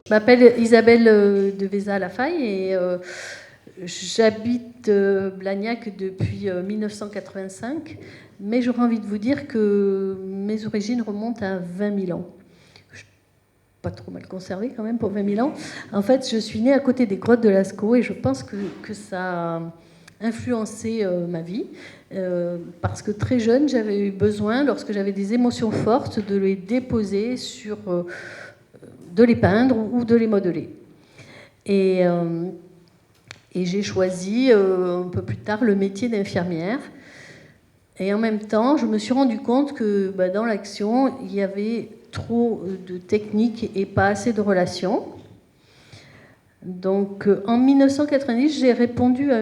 Je m'appelle Isabelle de Véza-Lafaille et j'habite Blagnac depuis 1985, mais j'aurais envie de vous dire que mes origines remontent à 20 000 ans. Je suis pas trop mal conservée quand même pour 20 000 ans. En fait, je suis née à côté des grottes de Lascaux et je pense que ça a influencé ma vie. Parce que très jeune, j'avais eu besoin, lorsque j'avais des émotions fortes, de les déposer sur... de les peindre ou de les modeler. Et j'ai choisi un peu plus tard le métier d'infirmière. Et en même temps, je me suis rendu compte que dans l'action, il y avait trop de techniques et pas assez de relations. Donc en 1990, j'ai répondu à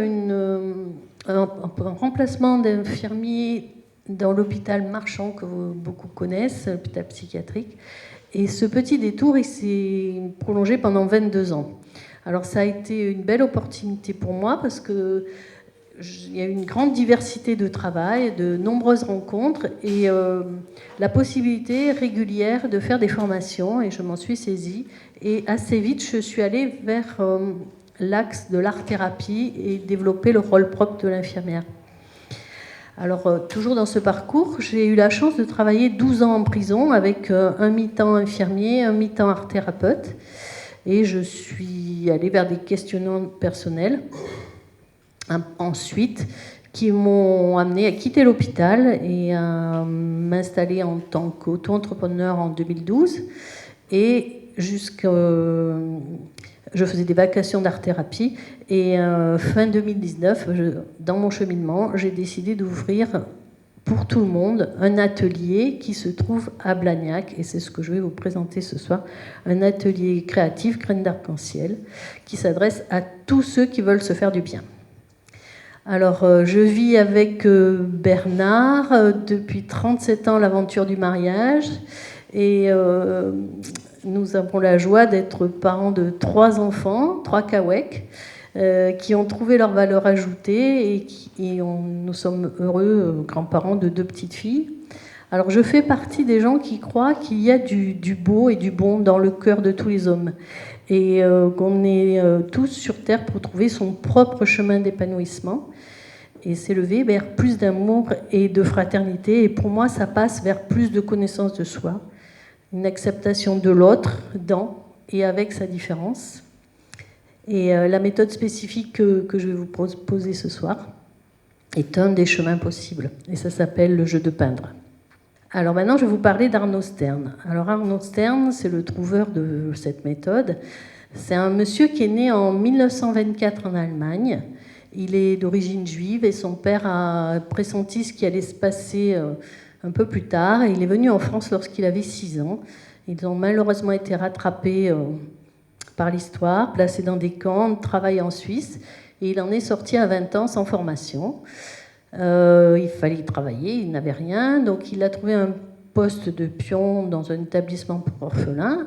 un remplacement d'infirmier dans l'hôpital Marchand, que beaucoup connaissent, l'hôpital psychiatrique. Et ce petit détour, il s'est prolongé pendant 22 ans. Alors ça a été une belle opportunité pour moi parce qu'il y a eu une grande diversité de travail, de nombreuses rencontres et la possibilité régulière de faire des formations, et je m'en suis saisie. Et assez vite, je suis allée vers l'axe de l'art-thérapie et développer le rôle propre de l'infirmière. Alors, toujours dans ce parcours, j'ai eu la chance de travailler 12 ans en prison avec un mi-temps infirmier, un mi-temps art-thérapeute. Et je suis allée vers des questionnements personnels, ensuite, qui m'ont amenée à quitter l'hôpital et à m'installer en tant qu'auto-entrepreneur en 2012. Et je faisais des vacations d'art-thérapie et fin 2019, dans mon cheminement, j'ai décidé d'ouvrir pour tout le monde un atelier qui se trouve à Blagnac, et c'est ce que je vais vous présenter ce soir, un atelier créatif, Graines d'arc-en-ciel, qui s'adresse à tous ceux qui veulent se faire du bien. Alors, je vis avec Bernard depuis 37 ans l'aventure du mariage, et nous avons la joie d'être parents de 3 enfants, 3 Kawek, qui ont trouvé leur valeur ajoutée et nous sommes heureux grands-parents de 2 petites filles. Alors je fais partie des gens qui croient qu'il y a du beau et du bon dans le cœur de tous les hommes et qu'on est tous sur Terre pour trouver son propre chemin d'épanouissement et s'élever vers plus d'amour et de fraternité. Et pour moi, ça passe vers plus de connaissance de soi, une acceptation de l'autre dans et avec sa différence. Et la méthode spécifique que je vais vous proposer ce soir est un des chemins possibles. Et ça s'appelle le jeu de peindre. Alors maintenant, je vais vous parler d'Arnaud Stern. Alors Arnaud Stern, c'est le trouveur de cette méthode. C'est un monsieur qui est né en 1924 en Allemagne. Il est d'origine juive et son père a pressenti ce qui allait se passer un peu plus tard. Il est venu en France lorsqu'il avait 6 ans. Ils ont malheureusement été rattrapés par l'histoire, placé dans des camps, travaillé en Suisse, et il en est sorti à 20 ans sans formation. Il fallait travailler, il n'avait rien, donc il a trouvé un poste de pion dans un établissement pour orphelins.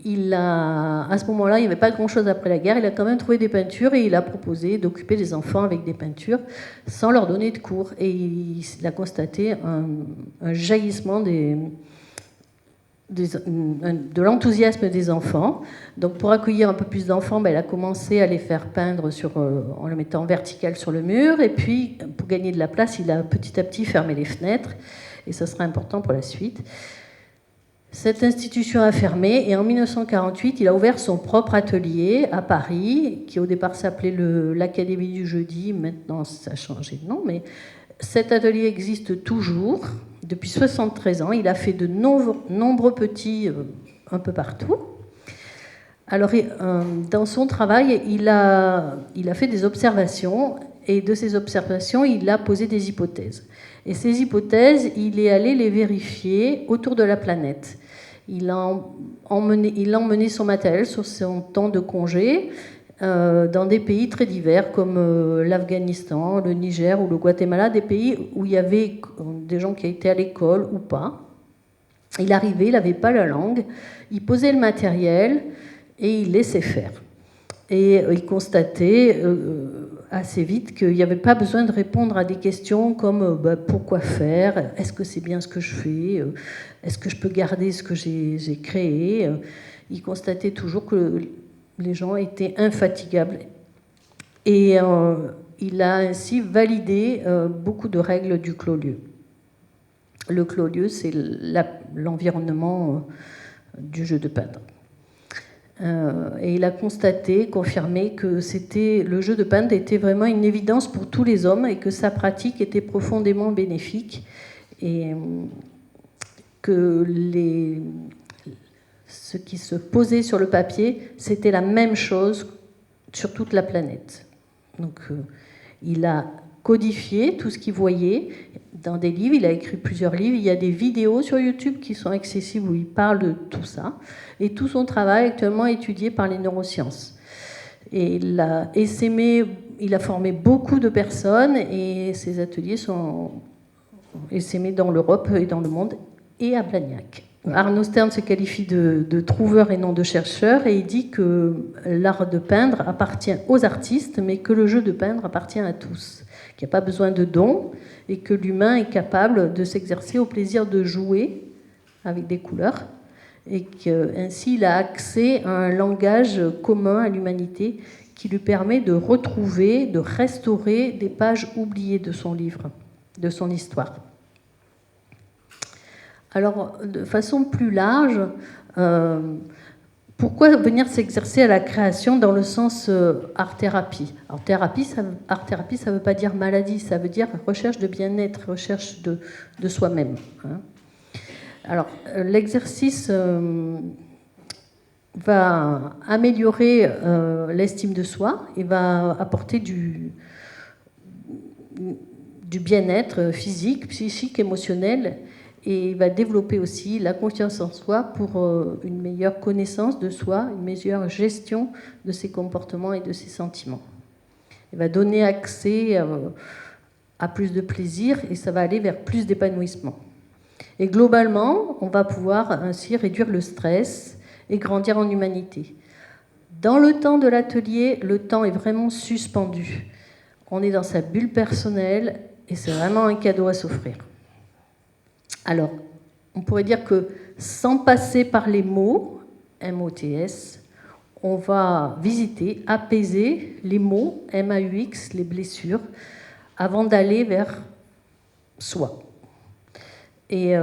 À ce moment-là, il n'y avait pas grand-chose après la guerre, il a quand même trouvé des peintures et il a proposé d'occuper les enfants avec des peintures sans leur donner de cours. Et il a constaté un jaillissement de l'enthousiasme des enfants. Donc pour accueillir un peu plus d'enfants, elle a commencé à les faire peindre en le mettant vertical sur le mur, et puis pour gagner de la place, il a petit à petit fermé les fenêtres, et ça sera important pour la suite. Cette institution a fermé, et en 1948, il a ouvert son propre atelier à Paris, qui au départ s'appelait l'Académie du Jeudi. Maintenant ça a changé de nom, mais cet atelier existe toujours. Depuis 73 ans, il a fait de nombreux petits un peu partout. Alors, dans son travail, il a fait des observations, et de ces observations, il a posé des hypothèses. Et ces hypothèses, il est allé les vérifier autour de la planète. Il a emmené son matériel sur son temps de congé dans des pays très divers comme l'Afghanistan, le Niger ou le Guatemala, des pays où il y avait des gens qui étaient à l'école ou pas. Il arrivait, il n'avait pas la langue, il posait le matériel et il laissait faire. Et il constatait assez vite qu'il n'y avait pas besoin de répondre à des questions comme pourquoi faire, est-ce que c'est bien ce que je fais, est-ce que je peux garder ce que j'ai créé. Il constatait toujours que les gens étaient infatigables. Et il a ainsi validé beaucoup de règles du clos-lieu. Le clos-lieu, c'est l'environnement du jeu de peindre. Et il a constaté, confirmé que le jeu de peindre était vraiment une évidence pour tous les hommes et que sa pratique était profondément bénéfique et que ce qui se posait sur le papier, c'était la même chose sur toute la planète. Donc, il a codifié tout ce qu'il voyait dans des livres. Il a écrit plusieurs livres. Il y a des vidéos sur YouTube qui sont accessibles où il parle de tout ça. Et tout son travail est actuellement étudié par les neurosciences. Et il a formé beaucoup de personnes et ses ateliers sont essaimés dans l'Europe et dans le monde et à Blagnac. Arnaud Stern se qualifie de trouveur et non de chercheur et il dit que l'art de peindre appartient aux artistes mais que le jeu de peindre appartient à tous, qu'il n'y a pas besoin de dons et que l'humain est capable de s'exercer au plaisir de jouer avec des couleurs et qu'ainsi il a accès à un langage commun à l'humanité qui lui permet de retrouver, de restaurer des pages oubliées de son livre, de son histoire. Alors, de façon plus large, pourquoi venir s'exercer à la création dans le sens art-thérapie ? Alors, art-thérapie, ça ne veut pas dire maladie, ça veut dire recherche de bien-être, recherche de soi-même. Hein. Alors, l'exercice va améliorer l'estime de soi et va apporter du bien-être physique, psychique, émotionnel. Et il va développer aussi la confiance en soi pour une meilleure connaissance de soi, une meilleure gestion de ses comportements et de ses sentiments. Il va donner accès à plus de plaisir et ça va aller vers plus d'épanouissement. Et globalement, on va pouvoir ainsi réduire le stress et grandir en humanité. Dans le temps de l'atelier, le temps est vraiment suspendu. On est dans sa bulle personnelle et c'est vraiment un cadeau à s'offrir. Alors, on pourrait dire que sans passer par les mots, MOTS, on va visiter, apaiser les mots, MAUX, les blessures, avant d'aller vers soi. Et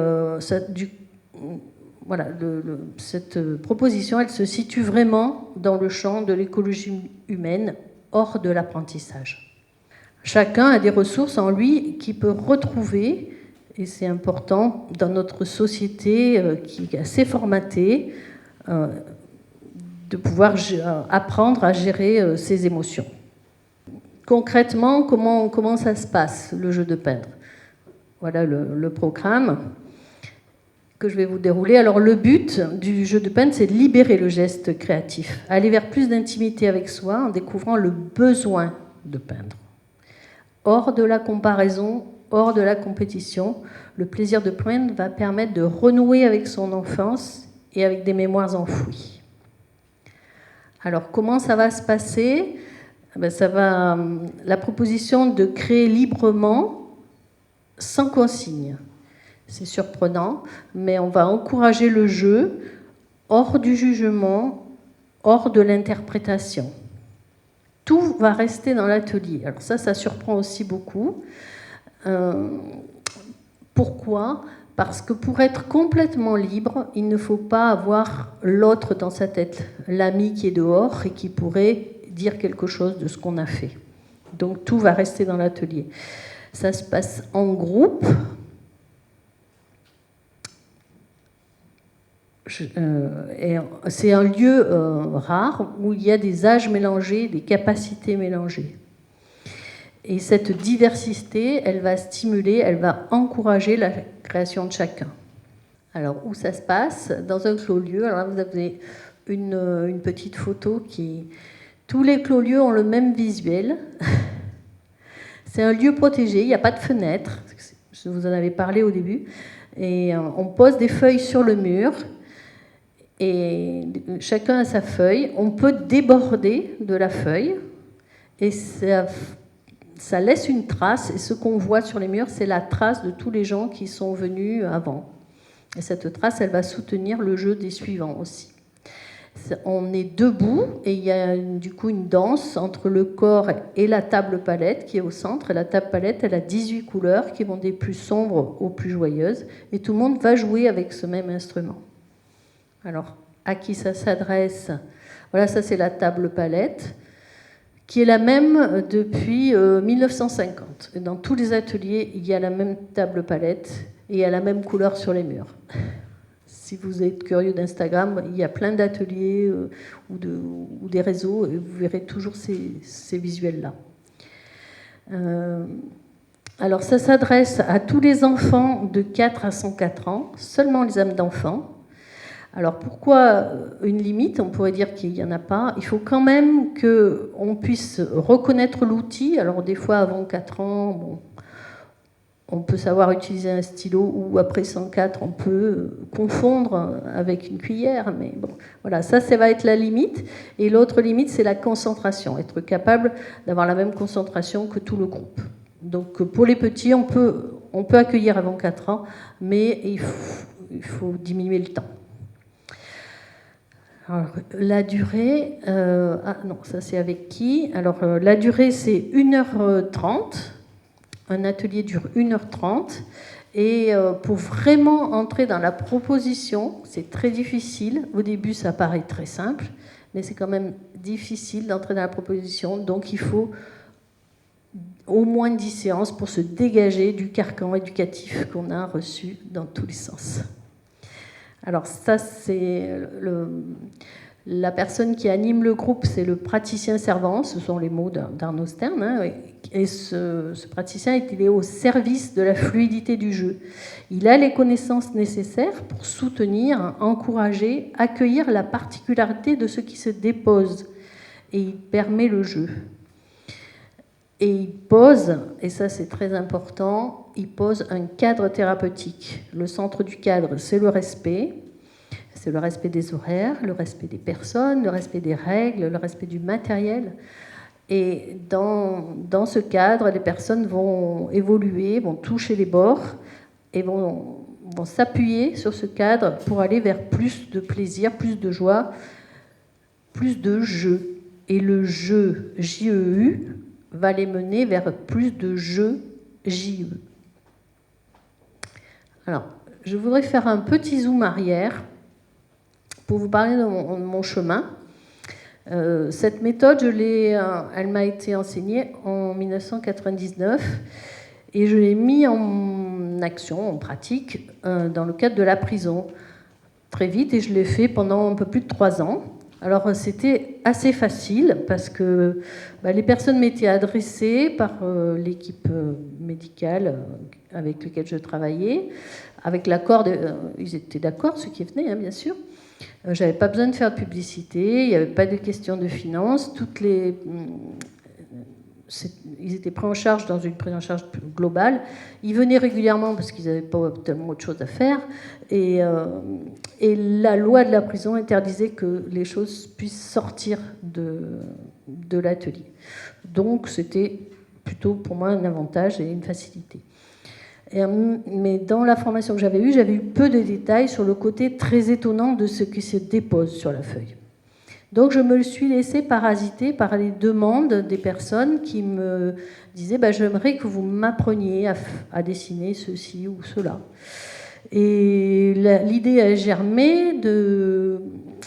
cette proposition, elle se situe vraiment dans le champ de l'écologie humaine, hors de l'apprentissage. Chacun a des ressources en lui qu'il peut retrouver. Et c'est important dans notre société qui est assez formatée de pouvoir apprendre à gérer ses émotions. Concrètement, comment ça se passe, le jeu de peindre ? Voilà le programme que je vais vous dérouler. Alors le but du jeu de peindre, c'est de libérer le geste créatif, aller vers plus d'intimité avec soi en découvrant le besoin de peindre. Hors de la comparaison, hors de la compétition, le plaisir de peindre va permettre de renouer avec son enfance et avec des mémoires enfouies. Alors, comment ça va se passer ? La proposition de créer librement, sans consigne. C'est surprenant, mais on va encourager le jeu hors du jugement, hors de l'interprétation. Tout va rester dans l'atelier. Alors ça surprend aussi beaucoup. Pourquoi ? Parce que pour être complètement libre, il ne faut pas avoir l'autre dans sa tête, l'ami qui est dehors et qui pourrait dire quelque chose de ce qu'on a fait. Donc tout va rester dans l'atelier. Ça se passe en groupe. C'est un lieu rare où il y a des âges mélangés, des capacités mélangées. Et cette diversité, elle va stimuler, elle va encourager la création de chacun. Alors, où ça se passe ? Dans un clos-lieu. Alors là, vous avez une petite photo qui... Tous les clos-lieux ont le même visuel. C'est un lieu protégé, il n'y a pas de fenêtre. Je vous en avais parlé au début. Et on pose des feuilles sur le mur. Et chacun a sa feuille. On peut déborder de la feuille. et ça laisse une trace, et ce qu'on voit sur les murs, c'est la trace de tous les gens qui sont venus avant. Et cette trace, elle va soutenir le jeu des suivants aussi. On est debout, et il y a du coup une danse entre le corps et la table palette qui est au centre. Et la table palette, elle a 18 couleurs qui vont des plus sombres aux plus joyeuses, et tout le monde va jouer avec ce même instrument. Alors, à qui ça s'adresse? Voilà, ça c'est la table palette, qui est la même depuis 1950. Et dans tous les ateliers, il y a la même table palette et il y a la même couleur sur les murs. Si vous êtes curieux d'Instagram, il y a plein d'ateliers ou des réseaux et vous verrez toujours ces visuels-là. Alors ça s'adresse à tous les enfants de 4 à 104 ans, seulement les âmes d'enfants. Alors pourquoi une limite? On pourrait dire qu'il n'y en a pas. Il faut quand même qu'on puisse reconnaître l'outil. Alors des fois avant 4 ans, bon, on peut savoir utiliser un stylo, ou après 104, on peut confondre avec une cuillère. Mais bon, voilà, ça va être la limite. Et l'autre limite, c'est la concentration. Être capable d'avoir la même concentration que tout le groupe. Donc pour les petits, on peut accueillir avant 4 ans, mais il faut diminuer le temps. Alors, la durée, non, ça c'est avec qui? Alors, la durée, c'est 1h30. Un atelier dure 1h30. Et pour vraiment entrer dans la proposition, c'est très difficile. Au début, ça paraît très simple, mais c'est quand même difficile d'entrer dans la proposition. Donc, il faut au moins 10 séances pour se dégager du carcan éducatif qu'on a reçu dans tous les sens. Alors ça, c'est la personne qui anime le groupe, c'est le praticien servant, ce sont les mots d'Arnaud Stern, hein, et ce praticien, il est au service de la fluidité du jeu. Il a les connaissances nécessaires pour soutenir, encourager, accueillir la particularité de ce qui se dépose, et il permet le jeu. Et il pose, et ça c'est très important, il pose un cadre thérapeutique. Le centre du cadre, c'est le respect. C'est le respect des horaires, le respect des personnes, le respect des règles, le respect du matériel. Et dans ce cadre, les personnes vont évoluer, vont toucher les bords et vont s'appuyer sur ce cadre pour aller vers plus de plaisir, plus de joie, plus de jeu. Et le jeu, J-E-U, va les mener vers plus de jeu, J-E. Alors, je voudrais faire un petit zoom arrière pour vous parler de mon chemin. Cette méthode, elle m'a été enseignée en 1999 et je l'ai mis en action, en pratique, dans le cadre de la prison très vite, et je l'ai fait pendant un peu plus de 3 ans. Alors c'était assez facile parce que les personnes m'étaient adressées par l'équipe médicale avec laquelle je travaillais, avec l'accord, ils étaient d'accord, ceux qui venaient, hein, bien sûr. J'avais pas besoin de faire de publicité, il n'y avait pas de questions de finances, ils étaient pris en charge dans une prise en charge globale. Ils venaient régulièrement parce qu'ils n'avaient pas tellement autre chose à faire. Et la loi de la prison interdisait que les choses puissent sortir de l'atelier. Donc c'était plutôt pour moi un avantage et une facilité. Mais dans la formation que j'avais eu peu de détails sur le côté très étonnant de ce qui se dépose sur la feuille. Donc je me suis laissée parasiter par les demandes des personnes qui me disaient j'aimerais que vous m'appreniez à dessiner ceci ou cela. Et l'idée a germé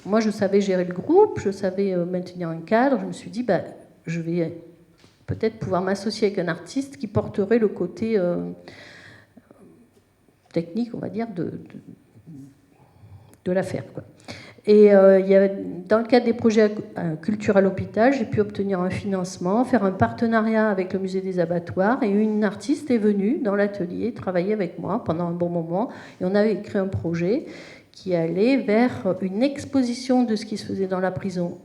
moi je savais gérer le groupe, je savais maintenir un cadre, je me suis dit je vais peut-être pouvoir m'associer avec un artiste qui porterait le côté technique, on va dire, de l'affaire, quoi. Et dans le cadre des projets Culture à l'hôpital, j'ai pu obtenir un financement, faire un partenariat avec le musée des abattoirs, et une artiste est venue dans l'atelier travailler avec moi pendant un bon moment, et on avait créé un projet qui allait vers une exposition de ce qui se faisait dans la prison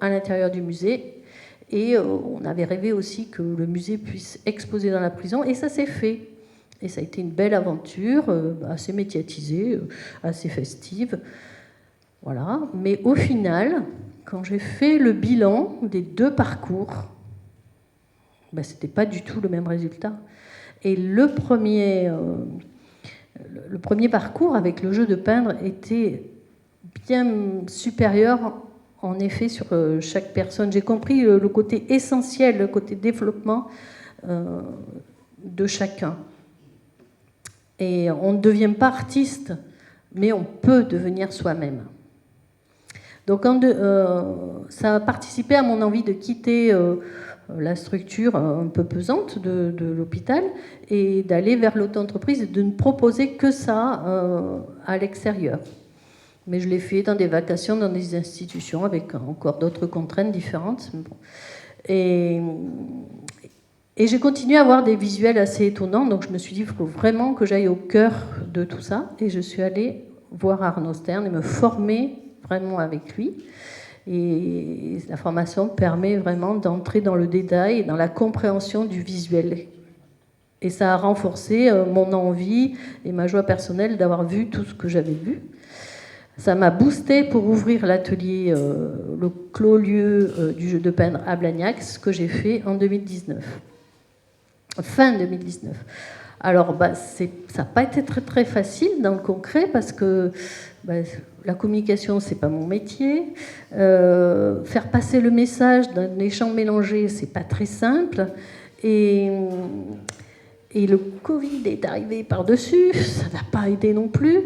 à l'intérieur du musée, et on avait rêvé aussi que le musée puisse exposer dans la prison, et ça s'est fait. Et ça a été une belle aventure, assez médiatisée, assez festive. Voilà. Mais au final, quand j'ai fait le bilan des 2 parcours, Ben, ce n'était pas du tout le même résultat. Et le premier parcours avec le jeu de peindre était bien supérieur, en effet, sur chaque personne. J'ai compris le côté essentiel, le côté développement de chacun. Et on ne devient pas artiste, mais on peut devenir soi-même. Donc ça a participé à mon envie de quitter la structure un peu pesante de l'hôpital et d'aller vers l'auto-entreprise et de ne proposer que ça à l'extérieur. Mais je l'ai fait dans des vacations, dans des institutions, avec encore d'autres contraintes différentes. Et j'ai continué à avoir des visuels assez étonnants, donc je me suis dit, il faut vraiment que j'aille au cœur de tout ça. Et je suis allée voir Arnaud Stern et me former vraiment avec lui. Et la formation permet vraiment d'entrer dans le détail et dans la compréhension du visuel. Et ça a renforcé mon envie et ma joie personnelle d'avoir vu tout ce que j'avais vu. Ça m'a boosté pour ouvrir l'atelier, le clos-lieu du jeu de peindre à Blagnac, ce que j'ai fait en 2019. Fin 2019. Alors, ça n'a pas été très, très facile dans le concret parce que la communication, c'est pas mon métier. Faire passer le message d'un échange mélangé, c'est pas très simple. Et le Covid est arrivé par-dessus, ça n'a pas aidé non plus.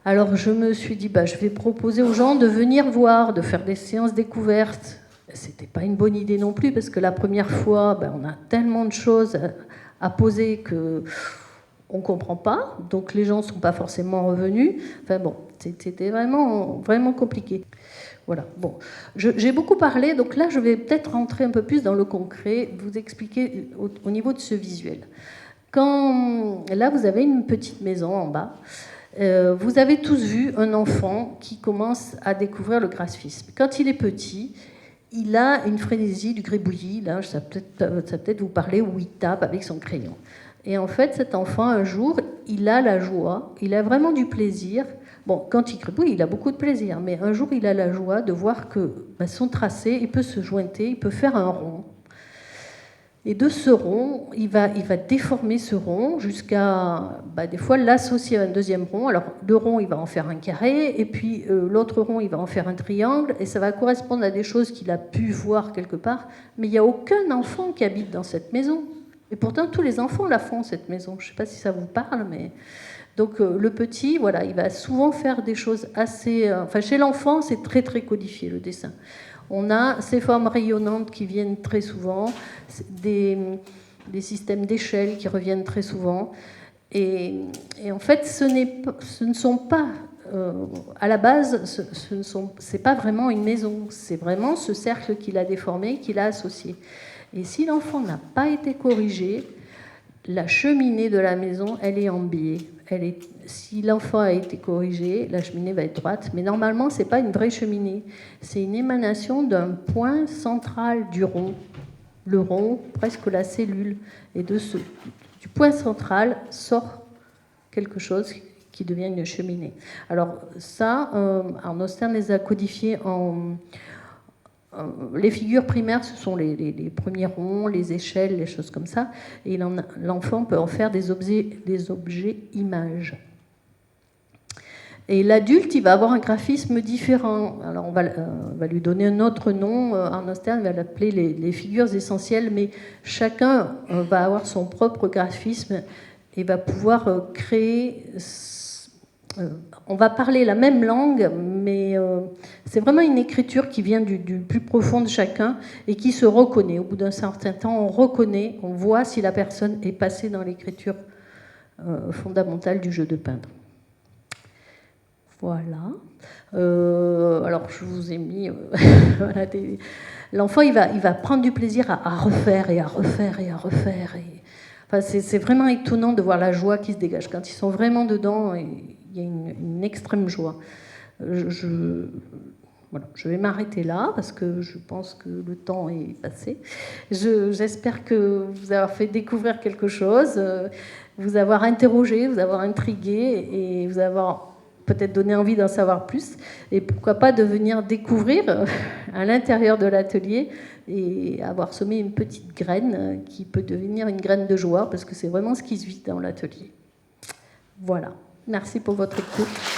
Alors je me suis dit, je vais proposer aux gens de venir voir, de faire des séances découvertes. C'était pas une bonne idée non plus, parce que la première fois, on a tellement de choses à poser qu'on ne comprend pas, donc les gens ne sont pas forcément revenus. Enfin bon, c'était vraiment, vraiment compliqué. Voilà, bon. J'ai beaucoup parlé, donc là je vais peut-être rentrer un peu plus dans le concret, vous expliquer au niveau de ce visuel. Là vous avez une petite maison en bas. Vous avez tous vu un enfant qui commence à découvrir le graphisme. Quand il est petit, il a une frénésie du gribouillis, là, ça peut-être vous parler, où il tape avec son crayon. Et en fait, cet enfant, un jour, il a la joie, il a vraiment du plaisir. Bon, quand il gribouille, il a beaucoup de plaisir, mais un jour, il a la joie de voir que son tracé, il peut se jointer, il peut faire un rond. Et de ce rond, il va déformer ce rond jusqu'à, des fois, l'associer à un deuxième rond. Alors, le rond, il va en faire un carré, et puis l'autre rond, il va en faire un triangle, et ça va correspondre à des choses qu'il a pu voir quelque part. Mais il n'y a aucun enfant qui habite dans cette maison. Et pourtant, tous les enfants la font, cette maison. Je ne sais pas si ça vous parle, mais... Donc, le petit, voilà, il va souvent faire des choses assez... chez l'enfant, c'est très, très codifié, le dessin. On a ces formes rayonnantes qui viennent très souvent, des systèmes d'échelle qui reviennent très souvent. Et en fait, ce ne sont pas, à la base, c'est pas vraiment une maison, c'est vraiment ce cercle qu'il a déformé, qu'il a associé. Et si l'enfant n'a pas été corrigé, la cheminée de la maison, elle est en biais. Si l'enfant a été corrigé, la cheminée va être droite. Mais normalement, ce n'est pas une vraie cheminée. C'est une émanation d'un point central du rond. Le rond, presque la cellule. Et du point central sort quelque chose qui devient une cheminée. Alors ça, Arnaud Stern les a codifiés en... Les figures primaires, ce sont les premiers ronds, les échelles, les choses comme ça. Et l'enfant peut en faire des objets images. Et l'adulte, il va avoir un graphisme différent. Alors on va lui donner un autre nom. Arnaud Stern va l'appeler les figures essentielles, mais chacun va avoir son propre graphisme et va pouvoir créer... on va parler la même langue, mais c'est vraiment une écriture qui vient du plus profond de chacun et qui se reconnaît. Au bout d'un certain temps, on reconnaît, on voit si la personne est passée dans l'écriture fondamentale du jeu de peindre. Voilà. Alors, je vous ai mis... voilà, l'enfant, il va prendre du plaisir à refaire et à refaire et à refaire. Enfin, c'est vraiment étonnant de voir la joie qui se dégage. Quand ils sont vraiment dedans, il y a une extrême joie. Voilà, je vais m'arrêter là parce que je pense que le temps est passé. J'espère que vous avoir fait découvrir quelque chose, vous avoir interrogé, vous avoir intrigué et vous avoir peut-être donner envie d'en savoir plus, et pourquoi pas de venir découvrir à l'intérieur de l'atelier et avoir semé une petite graine qui peut devenir une graine de joie, parce que c'est vraiment ce qui se vit dans l'atelier. Voilà. Merci pour votre écoute.